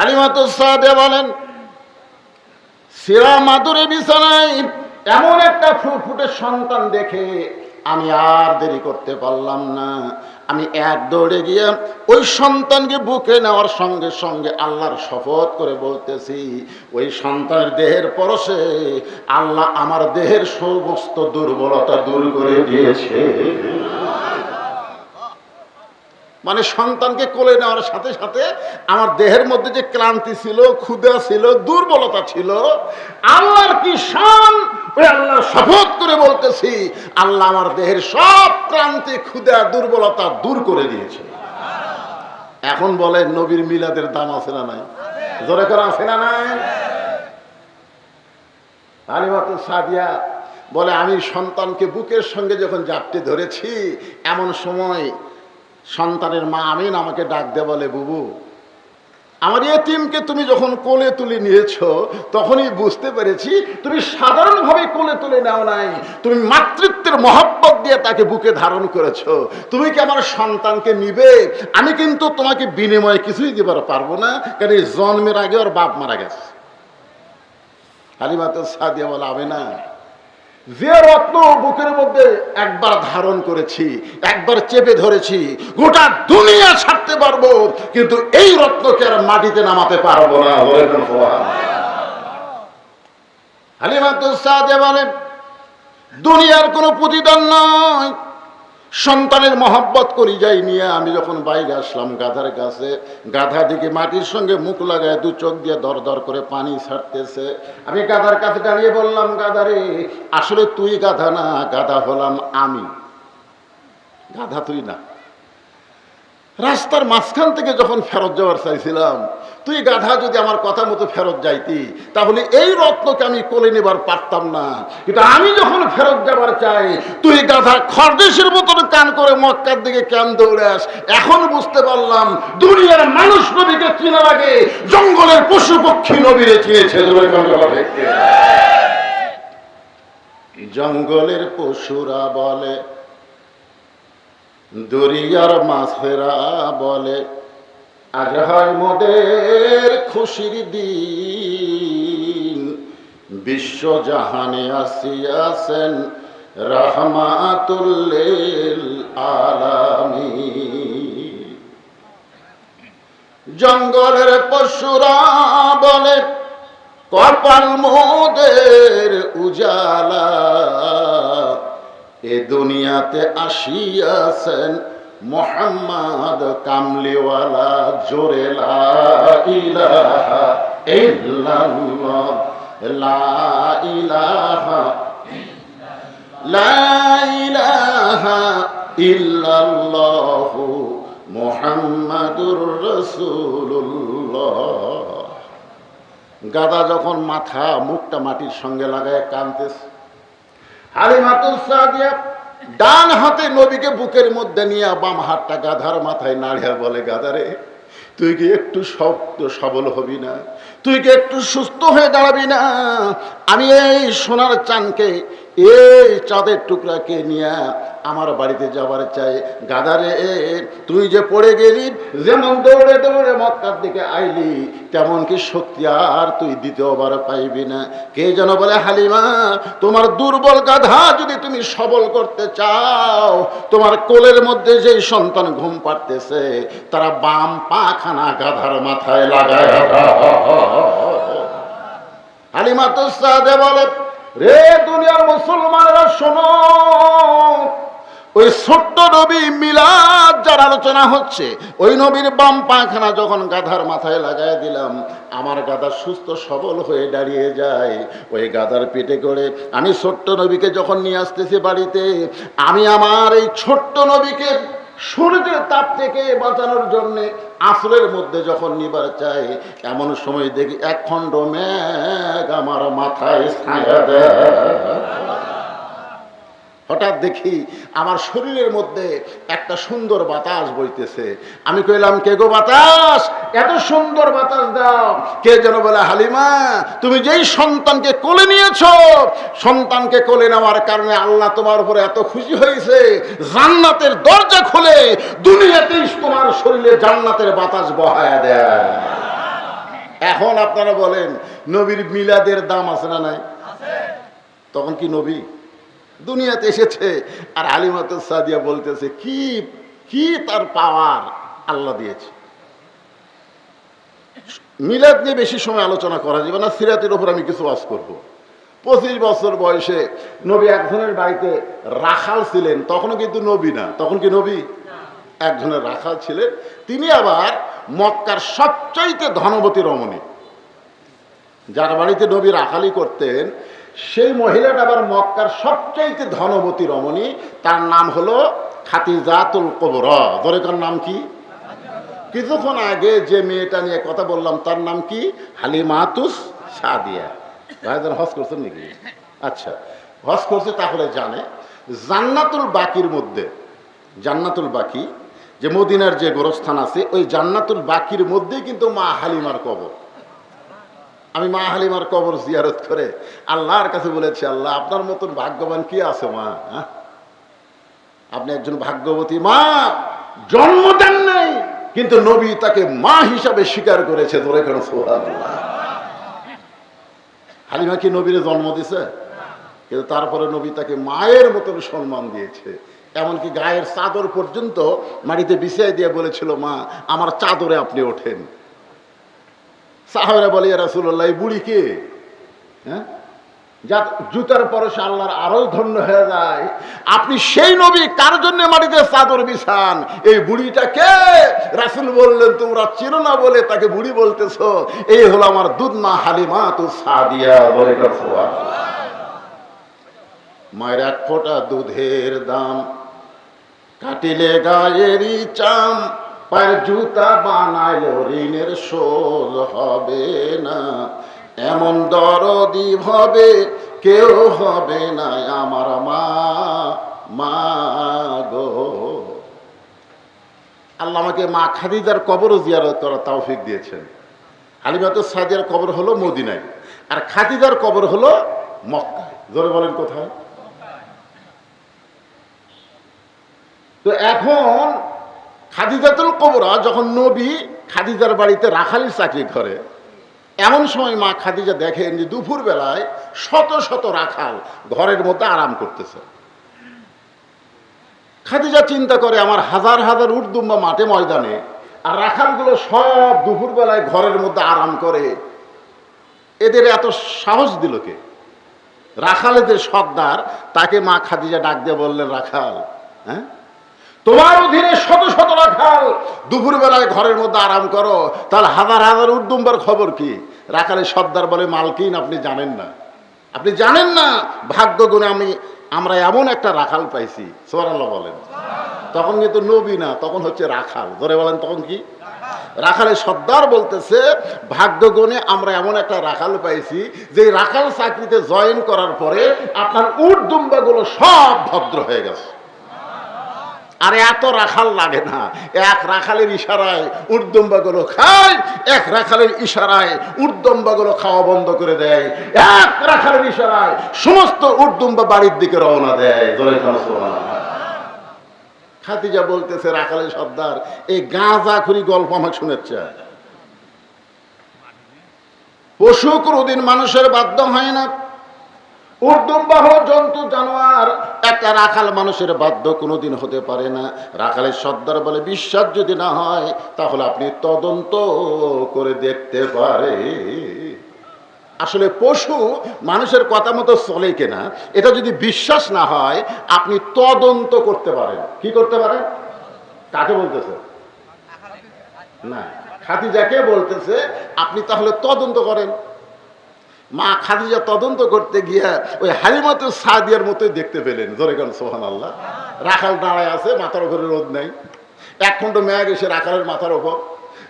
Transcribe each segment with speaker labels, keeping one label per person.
Speaker 1: হালিমাতুস সাদিয়া বলেন, সিরা মাদুরে বিছানায় এমন একটা ফুটফুটে সন্তান দেখে আমি আর দেরি করতে পারলাম না। আমি এক দৌড়ে গিয়ে ওই সন্তানকে বুকে নেওয়ার সঙ্গে সঙ্গে আল্লাহর শপথ করে বলতেছি, ওই সন্তানের দেহের পরশে আল্লাহ আমার দেহের সমস্ত দুর্বলতা দূর করে দিয়েছে। মানে সন্তানকে কোলে নেওয়ার সাথে সাথে আমার দেহের মধ্যে যে ক্লান্তি ছিল, ক্ষুধা ছিল, দুর্বলতা ছিল, আল্লাহর কি শান! ওই আল্লাহর শপথ করে বলতেছি, আল্লাহ আমার দেহের সব ক্লান্তি, ক্ষুধা, দুর্বলতা দূর করে দিয়েছে। এখন বলেন, নবীর মিলাদের দাম আছে না নাই? জোরে করে আছে না নাই? হালিমাতুস সাদিয়া বলে, আমি সন্তানকে বুকের সঙ্গে যখন জাপটে ধরেছি, এমন সময় সন্তানের মা আমিন আমাকে ডাক দে, বলে, বুবু, আমার এতিমকে তুমি যখন কোলে তুলে নিয়েছো তখনই বুঝতে পেরেছি তুমি সাধারণভাবে কোলে তুলে নাও নাই, তুমি মাতৃত্বের মহব্বত দিয়ে তাকে বুকে ধারণ করেছো। তুমি কি আমার সন্তানকে নিবে? আমি কিন্তু তোমাকে বিনিময়ে কিছুই দিবার পারবো না, কারণ এই জন্মের আগে ওর বাপ মারা গেছে। হালিমাতুস সাদিয়া বলে, আমিনা, যে রত্ন বুকের মধ্যে একবার ধারণ করেছি, একবার চেপে ধরেছি, গোটা দুনিয়া ছাড়তে পারবো, কিন্তু এই রত্নকে আর মাটিতে নামাতে পারবো না। হালিমাতুস সাদিয়া বলেন, দুনিয়ার কোনো প্রতিদান নয়, সন্তানের মহব্বত করি যাই নিয়ে আমি যখন বাইরে আসলাম গাধার কাছে, গাধা দিকে মাটির সঙ্গে মুখ লাগায় দু চোখ দিয়ে দর দর করে পানি ছাড়তেছে। আমি গাধার কাছে দাঁড়িয়ে বললাম, গাধারে, আসলে তুই গাধা না, গাধা হলাম আমি। গাধা তুই না। রাস্তার মাঝখান থেকে যখন ফেরত যাওয়ার চাইছিলাম, তুই গাধা যদি আমার কথা মতো ফেরত যাইতি, তাহলে এই রত্নকে আমি কোলে নেবার পারতাম না। কিন্তু আমি যখন ফেরত যাবার চাই, তুই গাধা খরদেশের মতন কান করে মক্কার দিকে কেন দৌড়ে আস। এখন বুঝতে পারলাম, দুনিয়ার মানুষ নবীকে চিনার আগে জঙ্গলের পশু পক্ষী নবীরে চিনেছে। জঙ্গলের পশুরা বলে, দরিয়ার মাছেরা বলে, আজ হয় মোদের খুশির দিন, বিশ্বজাহানে আসিয়াছেন রাহমাতুল লিল আলামিন। জঙ্গলের পশুরা বলে, কপাল মোদের উজালা, এ দুনিয়াতে আসিয়াছেন মুহাম্মদ কামলিওয়ালা। জোরে লা ইলাহা ইল্লাল্লাহ, লা ইলাহা ইল্লাল্লাহ মুহাম্মাদুর রাসূলুল্লাহ। গাদা যখন মাথা মুখটা মাটির সঙ্গে লাগায় কাঁদতেছে, হালিমাতুস সাদিয়া ডান হাতে নবীকে বুকের মধ্যে নিয়ে বাম হাতটা গাধার মাথায় নাড়িয়া বলে, গাধারে, তুই কি একটু শক্ত সবল হবি না? তুই কি একটু সুস্থ হয়ে দাঁড়াবি না? আমি এই সোনার চানকে, এই চাঁদের টুকরাকে নিয়ে আমার বাড়িতে যাবার চাই। গাধারে, তুই যে পড়ে গেলি, যেমন দৌড়ে দৌড়ে মক্কার দিকে আইলি, তেমন কি শক্তি আর তুই দ্বিতীয়বার পাইবি না। কে যেন বলে, হালিমা, তোমার দুর্বল গাধা যদি তুমি সবল করতে চাও, তোমার কোলের মধ্যে যেই সন্তান ঘুম পাড়তেছে, তারা বাম পাখানা গাধার মাথায় লাগায়। হালিমাতুস সাদিয়া বলে, রে দুনিয়ার মুসলমানেরা শোনো, ওই ছোট্ট নবী মিলাদ যার আলোচনা হচ্ছে, ওই নবীর বাম পাখানা যখন গাধার মাথায় লাগাই দিলাম, আমার গাধা সুস্থ সবল হয়ে দাঁড়িয়ে যায়। ওই গাধার পেটে করে আমি ছোট্ট নবীকে যখন নিয়ে আসতেছি বাড়িতে, আমি আমার এই ছোট্ট নবীকে সূর্যের তাপ থেকে বাঁচানোর জন্য আসরের মধ্যে যখন নিবার চাই, এমন সময় দেখি এক খণ্ড মেঘ আমার মাথায় ছায়া দেয়। হঠাৎ দেখি আমার শরীরের মধ্যে একটা সুন্দর বাতাস বইতেছে। আমি কইলাম, কে গো বাতাস, এত সুন্দর বাতাস দাও? কে যেন বলে, হালিমা, তুমি যেই সন্তানকে কোলে নিয়েছো, সন্তানকে কোলে নেওয়ার কারণে আল্লাহ তোমার উপরে এত খুশি হয়েছে, জান্নাতের দরজা খুলে দুনিয়াতেই তোমার শরীরে জান্নাতের বাতাস বহায়া দেয়। এখন আপনারা বলেন নবীর মিলাদের দাম আছে না নাই? তখন কি নবী দুনিয়াতে এসেছে আর হালিমাতুস সাদিয়া বলতেছে কি কি তার পাওয়ার আল্লাহ দিয়েছে। মিলাদ নিয়ে বেশি সময় আলোচনা করা যাবে না, সিরাতের উপর আমি কিছু ওয়াজ করব। 25 বছর বয়সে নবী একজনের বাড়িতে রাখাল ছিলেন, তখনও কিন্তু নবী না, তখন কি নবী? একজনের রাখাল ছিলেন, তিনি আবার মক্কার সবচাইতে ধনবতী রমণী। যার বাড়িতে নবী রাখালি করতেন সেই মহিলাটা আবার মক্কার সবচাইতে ধনবতী রমণী, তার নাম হলো খাদিজাতুল কুবরা। দরেকার নাম কি? কিছুক্ষণ আগে যে মেয়েটা নিয়ে কথা বললাম তার নাম কি? হালিমাতুস সাদিয়া। ভাইজান হজ করছেন নাকি? আচ্ছা, হজ করছে তাহলে জানে জান্নাতুল বাকির মধ্যে, জান্নাতুল বাকি যে মদিনার যে গোরস্থান আছে ওই জান্নাতুল বাকির মধ্যেই কিন্তু মা হালিমার কবর। আমি মা হালিমার কবর জিয়ারত করে আল্লাহর কাছে বলেছি, আল্লাহ আপনার মতন ভাগ্যবান কি আছে মা? আপনি একজন ভাগ্যবতী মা, জন্ম দেন নাই কিন্তু নবী তাকে মা হিসাবে স্বীকার করেছে। ধরে কেন সুবহানাল্লাহ। হালিমা কি নবীরে জন্ম দিছে? কিন্তু তারপরে নবী তাকে মায়ের মতন সম্মান দিয়েছে। এমনকি গায়ের চাদর পর্যন্ত মাটিতে বিছিয়ে দিয়ে বলেছিল, মা আমার চাদরে আপনি ওঠেন। সাহাবারা বলে, ইয়া রাসূলুল্লাহ এই বুড়ি কে? হ্যাঁ, যা জুতার পরশে আল্লাহর আরো ধন্য হয়ে যায়। আপনি সেই নবী কার জন্য মাটিতে চাদর বিছান? এই বুড়িটা কে? রাসূল বললেন, তোমরা চিনো না বলে তাকে বুড়ি বলতেছো। এই হলো আমার দুধমা হালিমাতুস সাদিয়া। বলে মায়ের এক ফোঁটা দুধের দাম, কাটিলে গায়েরই চাম, পায়ের জুতা বানাইলো ঋণের শোধ হবে না। এমন দরদি হবে কেউ হবে না আমার মা, মা গো। আল্লাহ আমাকে মা খাদিজার কবরও জিয়ারত করার তৌফিক দিয়েছেন। হালিমাতুস সাদিয়ার কবর হলো মদিনায়, আর খাদিজার কবর হলো মক্কায়। জোরে বলেন কোথায়? তো এখন খাদিজাতুল কুবরা যখন নবী খাদিজার বাড়িতে রাখালির চাকরি করে, এমন সময় মা খাদিজা দেখেন যে দুপুর বেলায় শত শত রাখাল ঘরের মধ্যে আরাম করতেছে। খাদিজা চিন্তা করে, আমার হাজার হাজার উটদুম্বা মাঠে ময়দানে, আর রাখালগুলো সব দুপুর বেলায় ঘরের মধ্যে আরাম করে, এদের এত সাহস দিল কে? রাখালেদের সর্দার তাকে মা খাদিজা ডাক দিয়ে বললেন, রাখাল, হ্যাঁ তোমার অধীনে শত শত রাখাল দুপুর বেলায় ঘরের মধ্যে আরাম করো, তাহলে হাজার হাজার উটদুম্বার খবর কি? রাখালের সর্দার বলে, মালকিন আপনি জানেন না, আপনি জানেন না ভাগ্য গুণে আমরা এমন একটা রাখাল পাইছি। সুবহানাল্লাহ বলেন। তখন কিন্তু নবী না, তখন হচ্ছে রাখাল। ধরে বলেন তখন কি? রাখালের সর্দার বলতেছে, ভাগ্য গুণে আমরা এমন একটা রাখাল পাইছি যে রাখাল চাকরিতে জয়েন করার পরে আপনার উটদুম্বাগুলো সব ভদ্র হয়ে গেছে। আরে এত রাখাল লাগে না, এক রাখালের ইশারায় উটদুম্বাগুলো খায়, এক রাখালের ইশারায় উটদুম্বাগুলো খাওয়া বন্ধ করে দেয়, এক রাখালের ইশারায় সমস্ত উটদুম্বা বাড়ির দিকে রওনা দেয়। খাদিজা বলতেছে, রাখালের সর্দার এই গাঁজাখুরি গল্প আমাকে শোনাচ্ছে। পশু কোনদিন মানুষের বাধ্য হয় না, উটদুম্বা হলো জন্তু জানোয়ার, একটা রাখাল মানুষের বাধ্য কোনোদিন হতে পারে না। রাখালের সর্দার বলে, বিশ্বাস যদি না হয় তাহলে আপনি তদন্ত করে দেখতে পারে। আসলে পশু মানুষের কথা মতো চলে কিনা এটা যদি বিশ্বাস না হয় আপনি তদন্ত করতে পারেন। কি করতে পারেন? কাকে বলতেছে? না, খাদিজাকে বলতেছে, আপনি তাহলে তদন্ত করেন। মা খাদিজা তদন্ত করতে গিয়া ওই হালিমাতুস সাদিয়ার মতোই দেখতে পেলেন। জোরে গান সুবহানাল্লাহ। রাখাল দাঁড়ায় আছে, মাথার উপরে রোদ নেই, এক খণ্ড মেঘ এসে রাখালের মাথার উপর,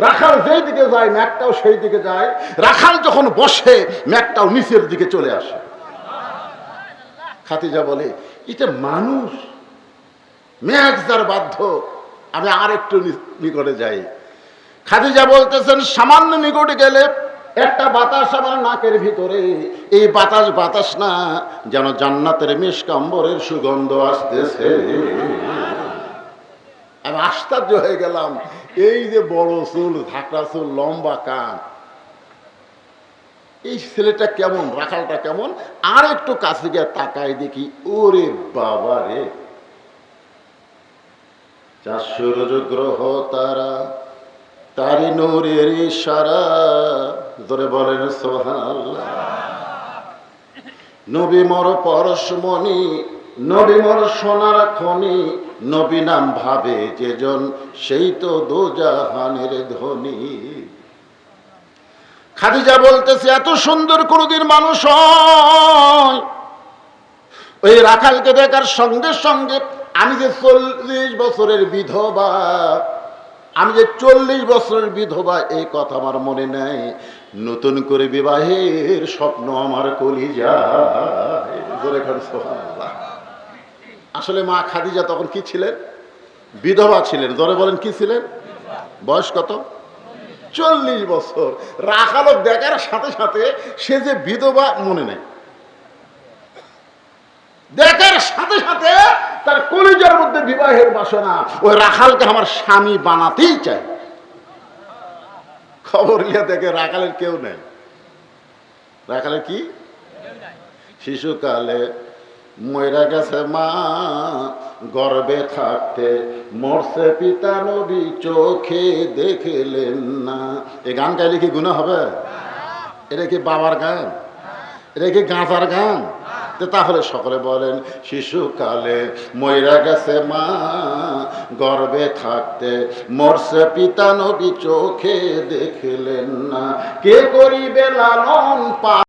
Speaker 1: রাখাল যেই দিকে যায় মেঘটাও সেই দিকে যায়, রাখাল যখন বসে মেঘটাও নিচের দিকে চলে আসে। খাদিজা বলে, এটা মানুষ, মেঘ যার বাধ্য, আমি আর একটু নিকটে যাই। খাদিজা বলতেছেন, সামান্য নিকটে গেলে একটা বাতাস আমার নাকের ভিতরে, এই বাতাস না, যেন জান্নাতের মিশকাম্বরের সুগন্ধ আসতেছে। আমি আশ্চর্য হয়ে গেলাম, এই যে বড় চুল, ঝাঁকড়া চুল, লম্বা কান, এই ছেলেটা কেমন, রাখালটা কেমন, আর একটু কাছে গিয়ে তাকায় দেখি, ওরে বাবা রে, 400 গ্রহ তারা, তারি নূরের ইশারা, ধরে বলেন সুবহানাল্লাহ। নবী মোর পরশমণি, নবী মোর সোনার খনি, নবী নাম ভাবে যেজন সেই তো দোজাহানের ধনী। খাদিজা বলতেছে এত সুন্দর কোনদিন মানুষ হয়? ওই রাখালকে দেখার সঙ্গে সঙ্গে আমি যে 40 বছরের বিধবা, আমি যে 40 বছরের বিধবা, এই কথা আমার মনে নাই। নতুন করে বিবাহের স্বপ্ন আমার কলিজায়। সুবহানাল্লাহ। আসলে মা খাদিজা তখন কি ছিলেন? বিধবা ছিলেন। জোরে বলেন কি ছিলেন? বয়স কত? 40 বছর। রাখালও দেখার সাথে সাথে সে যে বিধবা মনে নেই, দেখার সাথে সাথে তার কলিজার মধ্যে বিবাহের বাসনা, ওই রাখালকে আমার স্বামী বানাতেই চাই। খবর নিয়ে দেখে রাখালের কেউ নেই। রাখালের কি? শিশুকালে মইরা গেছে মা, গর্ভে থাকতে মরছে পিতা, নবী চোখে দেখলেন না। এই গান গাইলে কি গুনাহ হবে? এটা কি বাবার গান? এটা কি গাঁজার গান? তাহলে সকলে বলেন, শিশুকালে মইরা গেছে মা, গর্ভে থাকতে মরছে পিতা, নবী চোখে দেখলেন না। কে করিবে লালন পালন?